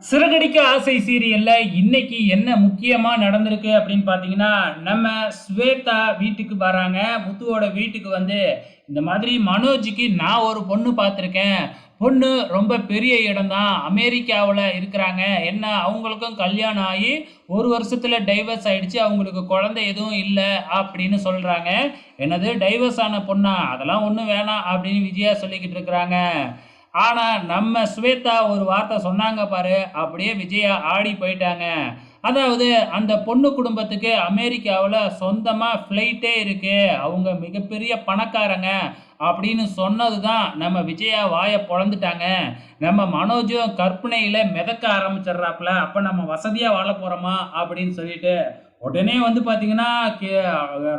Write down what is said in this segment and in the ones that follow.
சிறகடிக்க ஆசை சீரியல்ல இன்னைக்கு என்ன முக்கியமா நடந்திருக்கு அப்படின்னு பார்த்தீங்கன்னா, நம்ம ஸ்வேதா வீட்டுக்கு வராங்க. முத்துவோட வீட்டுக்கு வந்து, இந்த மாதிரி மனோஜுக்கு நான் ஒரு பொண்ணு பார்த்துருக்கேன். பொண்ணு ரொம்ப பெரிய இடம் தான். அமெரிக்காவுல இருக்கிறாங்க. என்ன அவங்களுக்கும் கல்யாணம் ஆகி 1 வருஷத்துல டைவர்ஸ் ஆயிடுச்சு. அவங்களுக்கு குழந்தை எதுவும் இல்ல அப்படின்னு சொல்றாங்க. என்னது டைவர்ஸ் ஆன பொண்ணா? அதெல்லாம் ஒண்ணும் வேணாம் அப்படின்னு விஜயா சொல்லிக்கிட்டு இருக்கிறாங்க. ஆனா, நம்ம ஸ்வேதா ஒரு வார்த்தை சொன்னாங்க பாரு, அப்படியே விஜயா ஆடி போயிட்டாங்க. அதாவது அந்த பொண்ணு குடும்பத்துக்கு அமெரிக்காவுல சொந்தமா ஃப்ளைட்டே இருக்கு. அவங்க மிகப்பெரிய பணக்காரங்க அப்படின்னு சொன்னது தான் நம்ம விஜயா வாய பொளந்துட்டாங்க. நம்ம மனோஜும் கற்பனையில மிதக்க ஆரம்பிச்சிடுறாப்புல. அப்ப நம்ம வசதியா வாழப் போறோமா? அப்படின்னு சொல்லிட்டு. உடனே வந்து பார்த்தீங்கன்னா,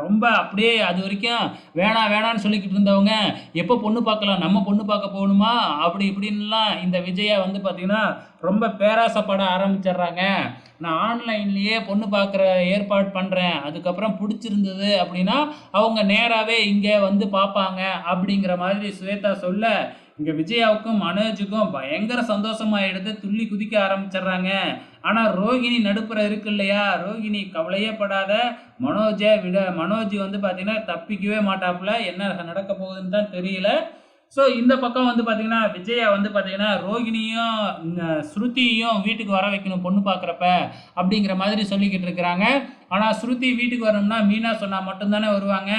ரொம்ப அப்படியே அதுவரைக்கும் வேணாம் வேணான்னு சொல்லிக்கிட்டு இருந்தவங்க, எப்போ பொண்ணு பார்க்கலாம்? நம்ம பொண்ணு பார்க்க போகணுமா? அப்படி இப்படின்லாம் இந்த விஜயா வந்து பார்த்தீங்கன்னா, ரொம்ப பேராசைப்பட ஆரம்பிச்சிடுறாங்க. நான் ஆன்லைன்லேயே பொண்ணு பார்க்குற ஏற்பாடு பண்ணுறேன். அதுக்கப்புறம் புடிச்சிருந்தது அப்படின்னா, அவங்க நேராவே இங்க வந்து பார்ப்பாங்க. அப்படிங்கிற மாதிரி ஸ்வேதா சொல்ல, இங்க விஜயாவுக்கும், மனோஜுக்கும் பயங்கர சந்தோஷமாயிடுது. துள்ளி குதிக்க ஆரம்பிச்சிடுறாங்க. ஆனா ரோகிணி நடுப்புற இருக்கு இல்லையா? ரோகிணி கவலையே படாத. மனோஜ் வந்து பார்த்தீங்கன்னா, தப்பிக்கவே மாட்டாப்புல. என்ன நடக்க போகுதுன்னு தான் தெரியல. ஸோ இந்த பக்கம் வந்து பார்த்தீங்கன்னா, விஜயா வந்து பார்த்தீங்கன்னா, ரோகிணியும், ஸ்ருதியையும் வீட்டுக்கு வர வைக்கணும் பொண்ணு பார்க்குறப்ப, அப்படிங்கிற மாதிரி சொல்லிக்கிட்டு இருக்கிறாங்க. ஆனா ஸ்ருதி வீட்டுக்கு வரணும்னா, மீனா சொன்னா மட்டும் தானே வருவாங்க.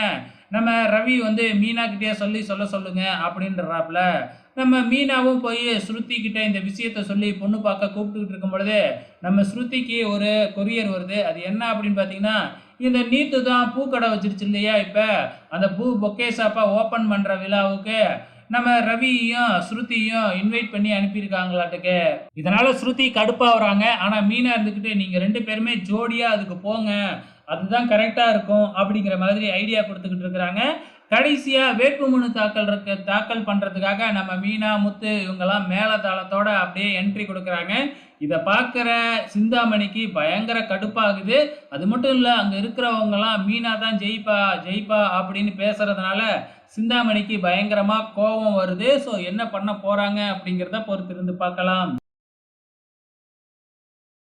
நம்ம ரவி வந்து மீனா கிட்டயே சொல்ல சொல்லுங்க அப்படின்றாப்புல. நம்ம மீனாவும் போய் ஸ்ருதி கிட்ட இந்த விஷயத்த சொல்லி பொண்ணு பார்க்க கூப்பிட்டுக்கிட்டு இருக்கும் பொழுது, நம்ம ஸ்ருதிக்கு ஒரு கொரியர் வருது. அது என்ன அப்படின்னு பார்த்தீங்கன்னா, இந்த நீத்து தான் பூக்கடை வச்சிருச்சு இல்லையா இப்ப, அந்த பூ பொக்கே ஷாப்பா ஓப்பன் பண்ற விழாவுக்கு நம்ம ரவியையும் ஸ்ருதியும் இன்வைட் பண்ணி அனுப்பியிருக்காங்களாட்டுக்கு. இதனால ஸ்ருதி கடுப்பாகுறாங்க. ஆனா மீனா இருந்துக்கிட்டு, நீங்க 2 பேருமே ஜோடியா அதுக்கு போங்க. அதுதான் கரெக்ட்டா இருக்கும் அப்படிங்கிற மாதிரி ஐடியா குடுத்துக்கிட்டு இருக்கிறாங்க. கடைசியா வேட்புமனு தாக்கல் பண்றதுக்காக நம்ம மீனா, முத்து இவங்கலாம் மேளதாளத்தோட அப்படியே என்ட்ரி குடுக்குறாங்க. இத பார்க்குற சிந்தாமணிக்கு பயங்கர கடுப்பாகுது. அது மட்டும் இல்ல, அங்க இருக்கிறவங்கலாம் மீனா தான் ஜெயிப்பா, ஜெயிப்பா அப்படின்னு பேசுறதுனால சிந்தாமணிக்கு பயங்கரமா கோவம் வருது. ஸோ என்ன பண்ண போறாங்க அப்படிங்கிறத பொறுத்திருந்து பார்க்கலாம்.